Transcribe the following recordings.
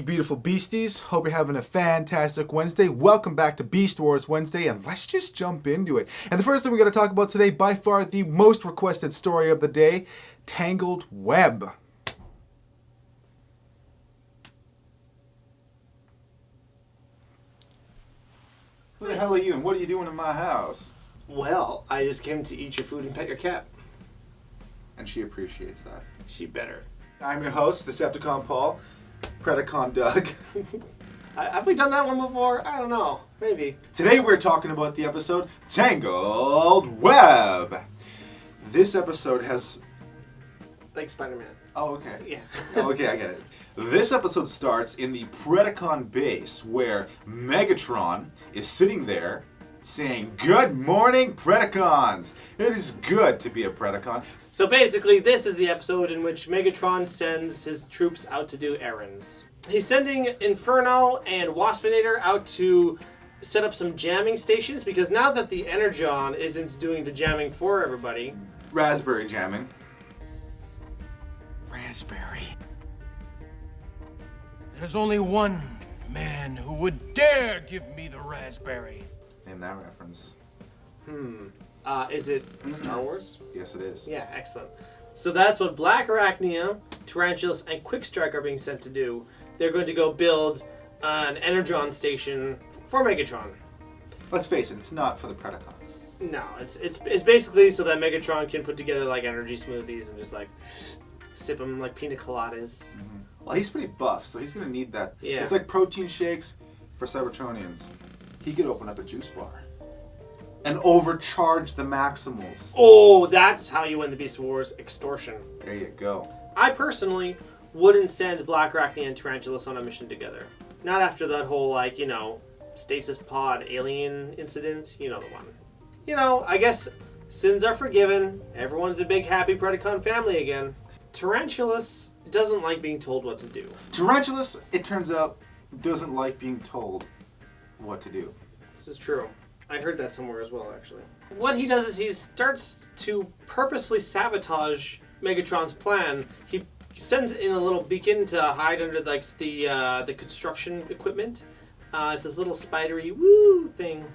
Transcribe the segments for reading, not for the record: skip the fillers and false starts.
you beautiful beasties. Hope you're having a fantastic Wednesday. Welcome back to Beast Wars Wednesday, and let's just jump into it. And the first thing we're going to talk about today, by far the most requested story of the day, Tangled Web. Who the hell are you, and what are you doing in my house? Well, I just came to eat your food and pet your cat. And she appreciates that. She better. I'm your host, Decepticon Paul. Predacon Doug. Have we done that one before? I don't know. Maybe. Today we're talking about the episode Tangled Web. This episode has... Like Spider-Man. Oh, okay. Yeah. Okay, I get it. This episode starts in the Predacon base where Megatron is sitting there saying, "Good morning, Predacons! It is good to be a Predacon." So basically, this is the episode in which Megatron sends his troops out to do errands. He's sending Inferno and Waspinator out to set up some jamming stations because now that the Energon isn't doing the jamming for everybody... Raspberry jamming. Raspberry. There's only one man who would dare give me the raspberry. Name that reference. Is it Star Wars? Yes, it is. Yeah, excellent. So that's what Black Arachnia, Tarantulas, and Quickstrike are being sent to do. They're going to go build an Energon station for Megatron. Let's face it, it's not for the Predacons. No, it's basically so that Megatron can put together like energy smoothies and just like sip them like pina coladas. Mm-hmm. Well, he's pretty buff, so he's going to need that. Yeah. It's like protein shakes for Cybertronians. He could open up a juice bar and overcharge the Maximals. Oh, that's how you win the Beast Wars: extortion. There you go. I personally wouldn't send Black Arachnia and Tarantulas on a mission together. Not after that whole, like, you know, stasis pod alien incident. You know the one. You know, I guess sins are forgiven. Everyone's a big happy Predacon family again. Tarantulas doesn't like being told what to do. Tarantulas, it turns out, doesn't like being told what to do. This is true. I heard that somewhere as well, actually. What he does is he starts to purposefully sabotage Megatron's plan. He sends in a little beacon to hide under like the construction equipment. It's this little spidery woo thing.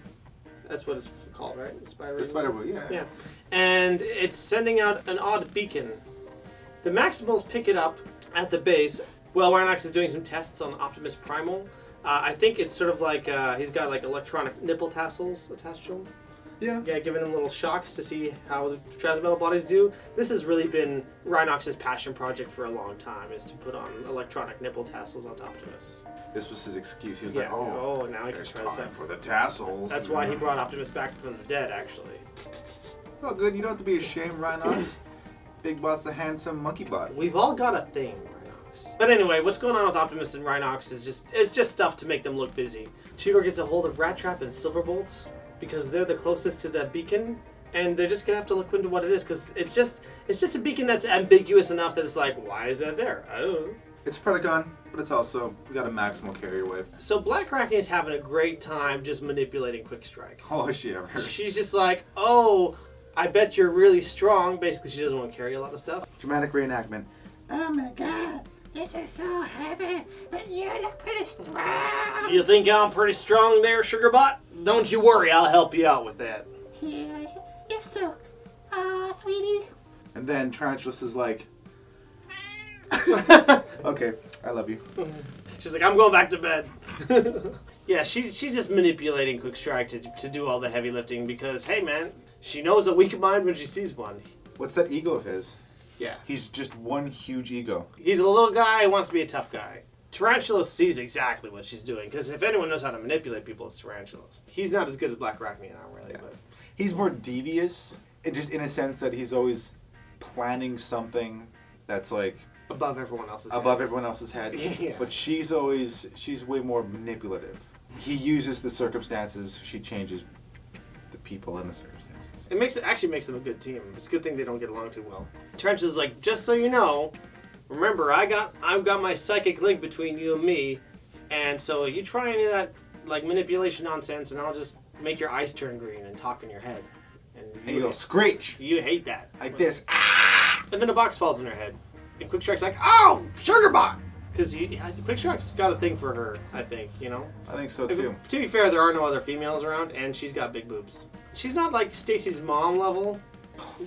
That's what it's called, right? The Spider Woo, yeah. Yeah. And it's sending out an odd beacon. The Maximals pick it up at the base while Rhinox is doing some tests on Optimus Primal. I think it's sort of like he's got like electronic nipple tassels attached to him. Yeah. Yeah, giving him little shocks to see how the transmetal bodies do. This has really been Rhinox's passion project for a long time, is to put on electronic nipple tassels on Optimus. This was his excuse. He was Yeah. like, oh, Now he can there's try this time out. for the tassels. That's why he brought Optimus back from the dead, actually. It's all good. You don't have to be ashamed, Rhinox. Big butt's a handsome monkey butt. We've all got a thing, Rhinox. But anyway, what's going on with Optimus and Rhinox is just stuff to make them look busy. Cheetor gets a hold of Rat Trap and Silverbolt because they're the closest to the beacon, and they're just gonna have to look into what it is because it's just a beacon that's ambiguous enough that it's like, why is that there? I don't know. It's a Predacon, but it's also, we got a maximal carrier wave. So Black Arachnia is having a great time just manipulating Quickstrike. Oh, is she ever? She's just like, oh, I bet you're really strong. Basically, she doesn't want to carry a lot of stuff. Dramatic reenactment. Oh my god, this is so heavy, but you look pretty strong. You think I'm pretty strong there, Sugarbot? Don't you worry, I'll help you out with that. Yeah, you're so, sweetie. And then Tarantulas is like, okay, I love you. She's like, I'm going back to bed. Yeah, she's just manipulating Quickstrike to do all the heavy lifting because, hey man, she knows a weak mind when she sees one. What's that ego of his? Yeah. He's just one huge ego. He's a little guy who wants to be a tough guy. Tarantula sees exactly what she's doing, because if anyone knows how to manipulate people, it's Tarantulas. He's not as good as Black Arachnia now, really. Yeah. But He's more devious, just in a sense that he's always planning something that's like above everyone else's above head. everyone else's head. Yeah. But she's way more manipulative. He uses the circumstances, she changes the people and the circumstances. It actually makes them a good team. It's a good thing they don't get along too well. Tarantula's like, just so you know, remember I've got my psychic link between you and me, and so you try any of that like manipulation nonsense, and I'll just make your eyes turn green and talk in your head. And you go screech You hate that. like this. And then a box falls in her head, and Quickstrike's like, "Oh, Sugarbot!" Because Quickstrike's got a thing for her, I think, you know? I think so too. To be fair, there are no other females around, and she's got big boobs. She's not like Stacy's mom level,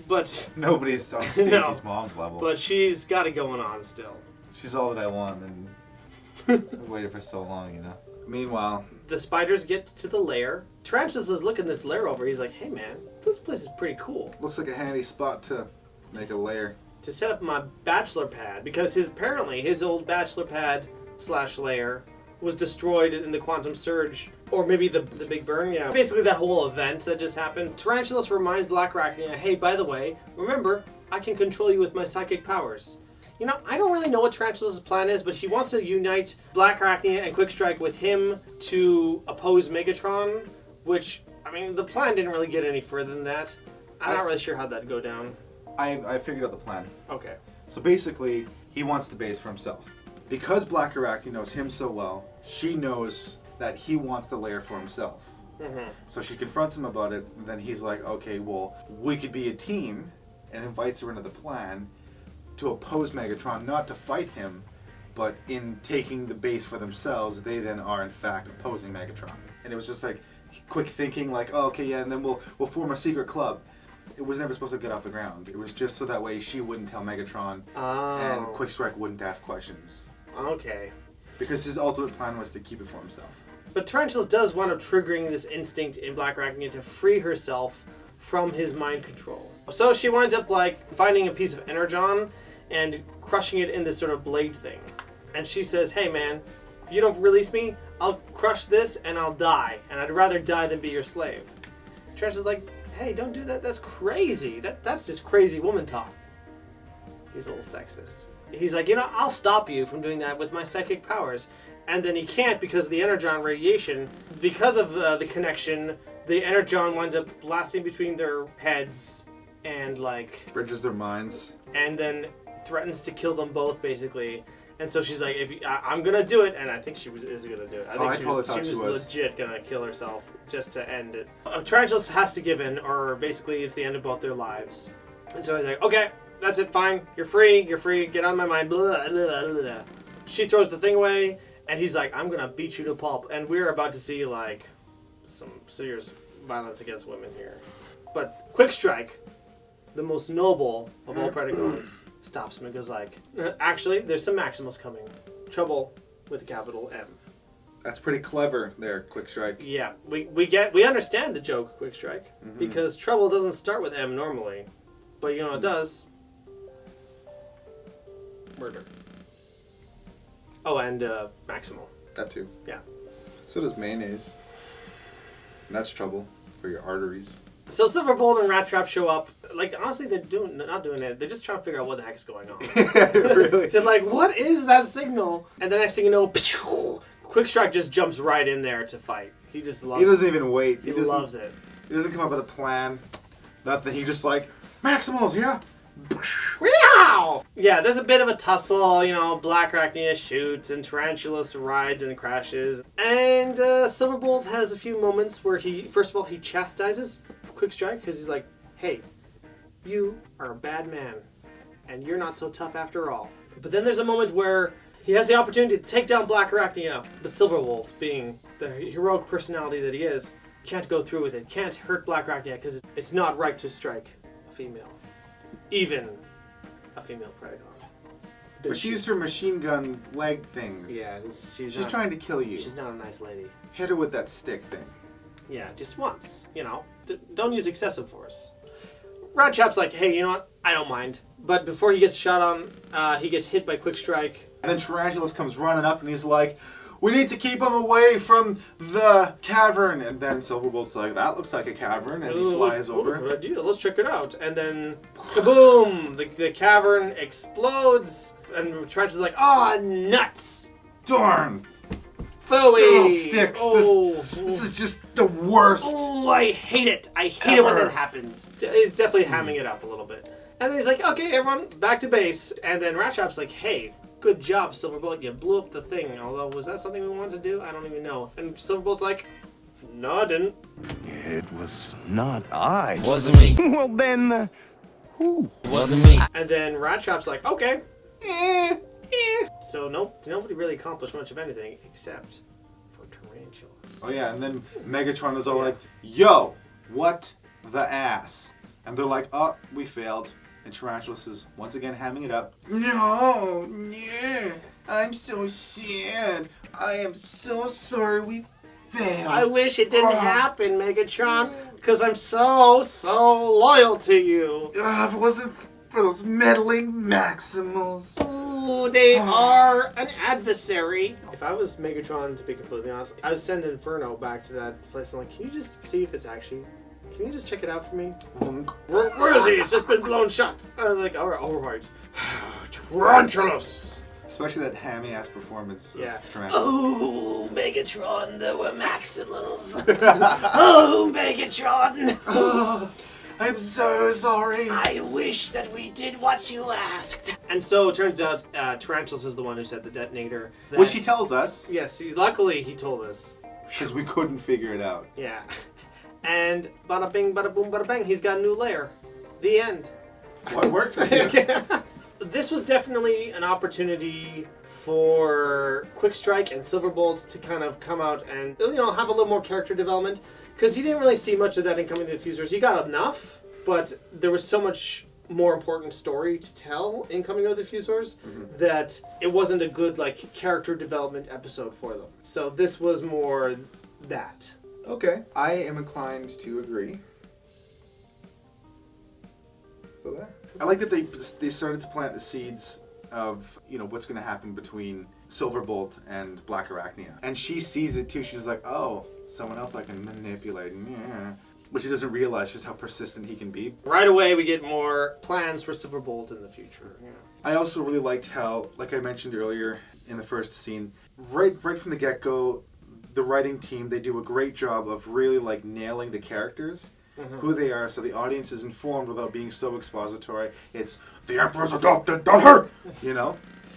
but... Nobody's on Stacy's mom's level. But she's got it going on still. She's all that I want, and I've waited for so long, you know? Meanwhile... The spiders get to the lair. Tarantulas is looking this lair over. He's like, hey man, this place is pretty cool. Looks like a handy spot to make a lair. To set up my bachelor pad, because apparently his old bachelor pad / lair was destroyed in the quantum surge, or maybe the big burn. Yeah, basically that whole event that just happened. Tarantulas reminds Black Arachnia, hey, by the way, remember, I can control you with my psychic powers. You know, I don't really know what Tarantulas' plan is, but he wants to unite Black Arachnia and Quickstrike with him to oppose Megatron, which, I mean, the plan didn't really get any further than that. I'm not really sure how'd that go down. I figured out the plan. Okay. So basically, he wants the base for himself. Because Black Arachnia knows him so well, she knows that he wants the lair for himself. Mm-hmm. So she confronts him about it, and then he's like, okay, well, we could be a team, and invites her into the plan to oppose Megatron, not to fight him, but in taking the base for themselves, they then are in fact opposing Megatron. And it was just like quick thinking, like, oh, okay, yeah, and then we'll form a secret club. It was never supposed to get off the ground. It was just so that way she wouldn't tell Megatron, and Quickstrike wouldn't ask questions. Okay. Because his ultimate plan was to keep it for himself. But Tarantulas does wind up triggering this instinct in Black Arachnia to free herself from his mind control. So she winds up like finding a piece of energon and crushing it in this sort of blade thing. And she says, hey man, if you don't release me, I'll crush this and I'll die. And I'd rather die than be your slave. Tarantulas is like, hey, don't do that. That's crazy. That's just crazy woman talk. He's a little sexist. He's like, you know, I'll stop you from doing that with my psychic powers. And then he can't because of the energon radiation. Because of the connection, the energon winds up blasting between their heads and like... Bridges their minds. And then threatens to kill them both, basically. And so she's like, I'm gonna do it, and I think she is gonna do it. I totally thought she was legit gonna kill herself just to end it. Tarantulas has to give in, or basically it's the end of both their lives. And so he's like, okay, that's it, fine, you're free, get on my mind, blah, blah, blah, blah. She throws the thing away, and he's like, I'm gonna beat you to pulp. And we're about to see, like, some serious violence against women here. But Quickstrike, the most noble of all Predacons, stops him and goes like, actually, there's some Maximals coming. Trouble with a capital M. That's pretty clever there, Quickstrike. Yeah, we understand the joke, Quickstrike, because trouble doesn't start with M normally. But you know what it does? Murder. Oh, and Maximal. That too. Yeah. So does mayonnaise. And that's trouble for your arteries. So Silverbolt and Rat Trap show up. Like, honestly, they're not doing it. They're just trying to figure out what the heck is going on. Really? They're like, what is that signal? And the next thing you know, Quickstrike just jumps right in there to fight. He just loves it. He doesn't even wait. He loves it. He doesn't come up with a plan. Nothing. He just like, Maximals, yeah. Meow! Yeah, there's a bit of a tussle, you know, Black Arachnia shoots and Tarantulas rides and crashes. And Silverbolt has a few moments where first of all, he chastises Quickstrike because he's like, hey, you are a bad man and you're not so tough after all. But then there's a moment where he has the opportunity to take down Black Arachnia, but Silverbolt, being the heroic personality that he is, can't go through with it, can't hurt Black Arachnia because it's not right to strike a female. Even a female Predacon. But she used her machine gun leg things. Yeah, she's trying to kill you. She's not a nice lady. Hit her with that stick thing. Yeah, just once, you know. Don't use excessive force. Rat Trap's like, hey, you know what? I don't mind. But before he gets shot on, he gets hit by Quickstrike. And then Tarantulas comes running up and he's like, we need to keep him away from the cavern. And then Silverbolt's like, that looks like a cavern. And he flies over. Good idea. Let's check it out. And then, kaboom! The cavern explodes. And Tarantulas like, oh, nuts! Darn! Phooey! Little sticks. This is just the worst. Oh, I hate it. I hate it when that happens. He's definitely hamming it up a little bit. And then he's like, okay, everyone, back to base. And then Rat Trap's like, hey, good job, Silverbolt. You blew up the thing. Although, was that something we wanted to do? I don't even know. And Silverbolt's like, no, I didn't. It was not I. Wasn't me. Well then, who? Wasn't me. And then Rat Trap's like, okay. So nobody really accomplished much of anything except for Tarantulas. Oh yeah, and then Megatron is all like, "Yo, what the ass?" And they're like, "Oh, we failed." And Tarantulas is once again hamming it up. "No, yeah, I'm so sad. I am so sorry we failed. I wish it didn't happen, Megatron, because I'm so loyal to you." If it wasn't for those meddling Maximals. Ooh, they are an adversary. If I was Megatron, to be completely honest, I would send Inferno back to that place and like, can you just see if it's actually... Can you just check it out for me? Royalty, it's just been blown shut. I'm like, all right. Tarantulas. Especially that hammy-ass performance of Yeah. Tarantulas. Oh, Megatron, there were Maximals. Oh, Megatron. Oh, I'm so sorry. I wish that we did what you asked. And so it turns out Tarantulas is the one who said the detonator. Which he tells us. Yes, luckily he told us. Because we couldn't figure it out. Yeah. And bada bing, bada boom, bada bang, he's got a new lair. The end. Well, it worked for you. This was definitely an opportunity for Quickstrike and Silverbolt to kind of come out and, have a little more character development. Because he didn't really see much of that in Coming to the Fusers. He got enough, but there was so much more important story to tell in Coming to the Fusers that it wasn't a good character development episode for them. So this was more that. Okay. I am inclined to agree. So there. I like that they started to plant the seeds of, what's going to happen between Silverbolt and Black Arachnia. And she sees it too. She's like, oh, someone else I can manipulate. Yeah. But she doesn't realize just how persistent he can be. Right away, we get more plans for Silverbolt in the future. Yeah. I also really liked how, like I mentioned earlier in the first scene, right from the get-go, the writing team, they do a great job of really nailing the characters, who they are, so the audience is informed without being so expository. It's the Emperor's adopted daughter!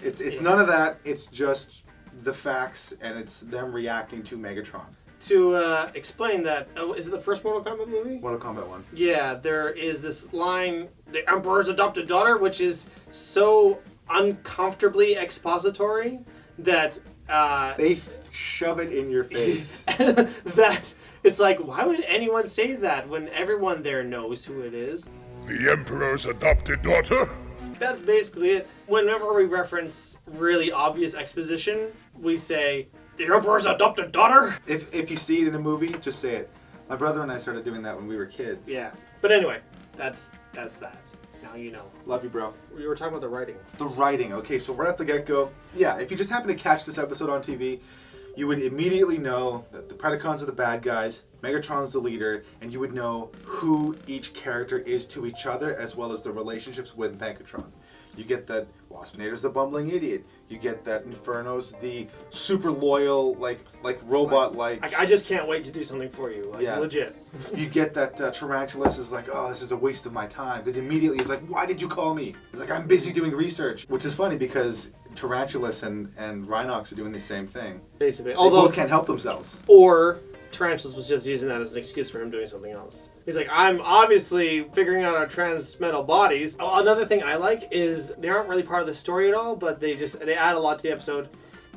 It's none of that. It's just the facts, and it's them reacting to Megatron. To explain that, is it the first Mortal Kombat movie? Mortal Kombat 1. Yeah, there is this line, the Emperor's adopted daughter, which is so uncomfortably expository that... they shove it in your face. that it's like, why would anyone say that when everyone there knows who it is? The Emperor's adopted daughter? That's basically it. Whenever we reference really obvious exposition, we say, the Emperor's adopted daughter? If you see it in a movie, just say it. My brother and I started doing that when we were kids. Yeah. But anyway, that's that. Now you know. Love you, bro. We were talking about the writing. The writing. Okay, so right at the get-go, yeah, if you just happen to catch this episode on TV, you would immediately know that the Predacons are the bad guys, Megatron's the leader, and you would know who each character is to each other, as well as the relationships with Megatron. You get that Waspinator's the bumbling idiot. You get that Inferno's the super loyal, like robot-like. I just can't wait to do something for you. Legit. You get that Tarantulas is like, oh, this is a waste of my time. Because immediately he's like, why did you call me? He's like, I'm busy doing research. Which is funny because Tarantulas and Rhinox are doing the same thing. Basically. They Although both can't help themselves. Or Tarantulas was just using that as an excuse for him doing something else. He's like, I'm obviously figuring out our transmetal bodies. Another thing I like is they aren't really part of the story at all, but they add a lot to the episode.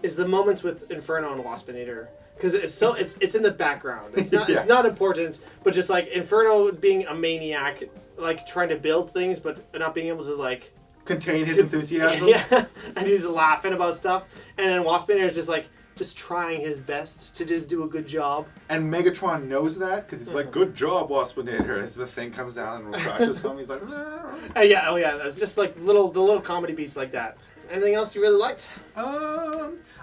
Is the moments with Inferno and Waspinator, because it's in the background. It's not it's not important, but just Inferno being a maniac, trying to build things, but not being able to contain his enthusiasm. Yeah, and he's laughing about stuff, and then Waspinator is just trying his best to just do a good job. And Megatron knows that, because he's like, good job, Waspinator. As the thing comes down and crashes him, he's like, yeah, that's just the little comedy beats like that. Anything else you really liked?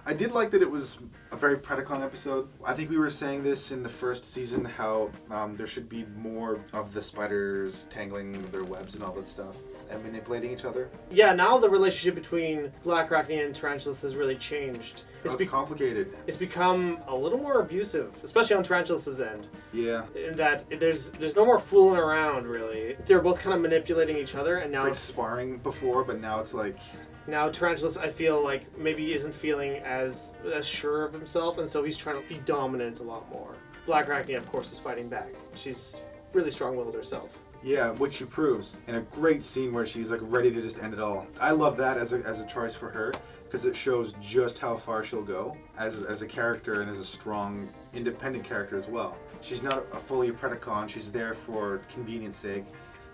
I did like that it was a very Predacon episode. I think we were saying this in the first season, how there should be more of the spiders tangling their webs and all that stuff, and manipulating each other. Yeah, now the relationship between Black Arachnia and Tarantulas has really changed. It's complicated. It's become a little more abusive, especially on Tarantulas' end. Yeah. In that there's no more fooling around, really. They're both kind of manipulating each other, and now it's sparring before, but now it's like... Now Tarantulas, I feel maybe isn't feeling as sure of himself, and so he's trying to be dominant a lot more. Black Arachnia, of course, is fighting back. She's really strong-willed herself. Yeah, which she proves in a great scene where she's ready to just end it all. I love that as a choice for her, because it shows just how far she'll go as a character and as a strong, independent character as well. She's not a fully Predacon. She's there for convenience sake.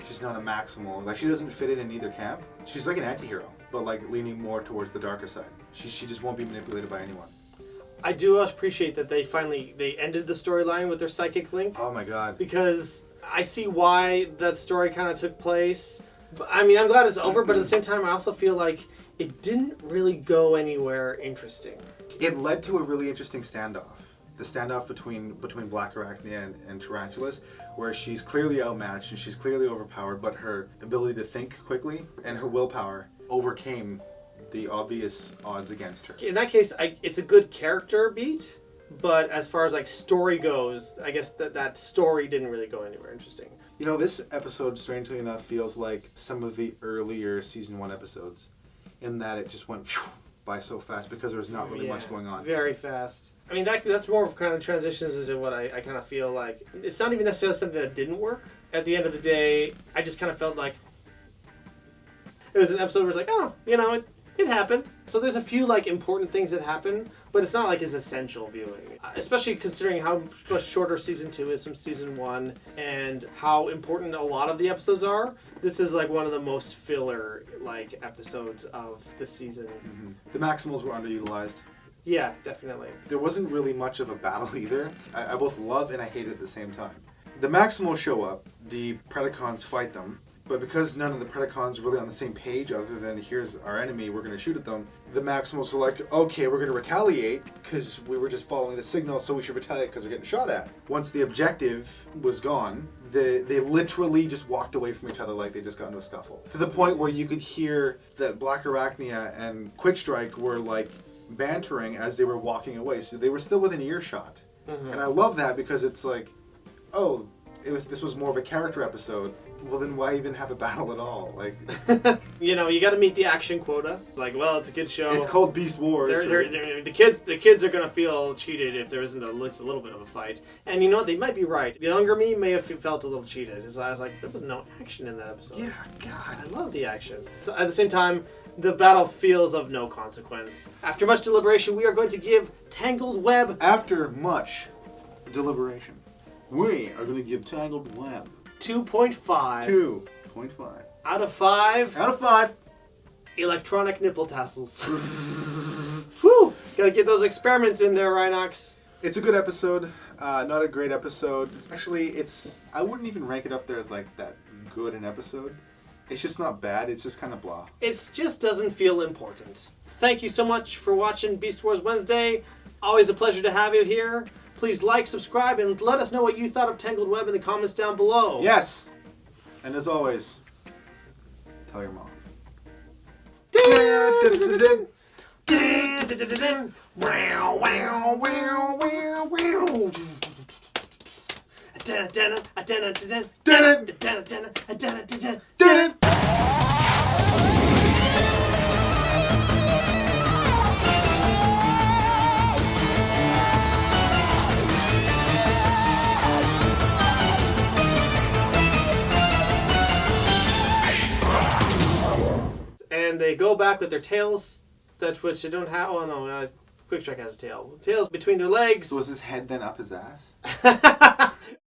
She's not a maximal. Like, she doesn't fit in either camp. She's like an anti-hero, but like leaning more towards the darker side. She just won't be manipulated by anyone. I do appreciate that they ended the storyline with their psychic link. Oh my god. Because I see why that story kind of took place. I mean, I'm glad it's over, but at the same time, I also feel like it didn't really go anywhere interesting. It led to a really interesting standoff. The standoff between Black Arachnia and Tarantulas, where she's clearly outmatched and she's clearly overpowered, but her ability to think quickly and her willpower overcame the obvious odds against her. In that case, it's a good character beat, but as far as like story goes, I guess that story didn't really go anywhere interesting. You know, this episode, strangely enough, feels like some of the earlier season 1 episodes, in that it just went by so fast because there was not really much going on. Very fast. I mean, that's more of kind of transitions into what I kind of feel like. It's not even necessarily something that didn't work. At the end of the day, I just kind of felt like it was an episode where it's like, oh, you know, it happened. So there's a few like important things that happen, but it's not like it's essential viewing. Especially considering how much shorter season 2 is from season 1 and how important a lot of the episodes are. This is like one of the most filler like episodes of the season. Mm-hmm. The Maximals were underutilized. Yeah, definitely. There wasn't really much of a battle either. I both love and I hate it at the same time. The Maximals show up, the Predacons fight them, but because none of the Predacons are really on the same page other than here's our enemy, we're going to shoot at them, the Maximals are like, okay, we're going to retaliate because we were just following the signal, so we should retaliate because we're getting shot at. Once the objective was gone, they literally just walked away from each other like they just got into a scuffle. To the point where you could hear that Black Arachnia and Quickstrike were like bantering as they were walking away, so they were still within earshot. Mm-hmm. And I love that because it's like, oh, this was more of a character episode. Well, then why even have a battle at all? Like, you know, you got to meet the action quota. Like, well, it's a kid show. It's called Beast Wars. The kids are gonna feel cheated if there isn't at least a little bit of a fight. And you know, they might be right. The younger me may have felt a little cheated. Because I was like, there was no action in that episode. Yeah, God, I love the action. So at the same time, the battle feels of no consequence. After much deliberation, we are going to give Tangled Web. After much deliberation, we are going to give Tangled Web 2.5. 2.5. Out of 5. Out of 5. Electronic nipple tassels. Whew! Gotta get those experiments in there, Rhinox. It's a good episode. Not a great episode. Actually, I wouldn't even rank it up there as like that good an episode. It's just not bad. It's just kind of blah. It just doesn't feel important. Thank you so much for watching Beast Wars Wednesday. Always a pleasure to have you here. Please like, subscribe, and let us know what you thought of Tangled Web in the comments down below. Yes! And as always, tell your mom. And they go back with their tails, which they don't have. Oh no, Quickstrike has a tail. Tails between their legs. So was his head then up his ass?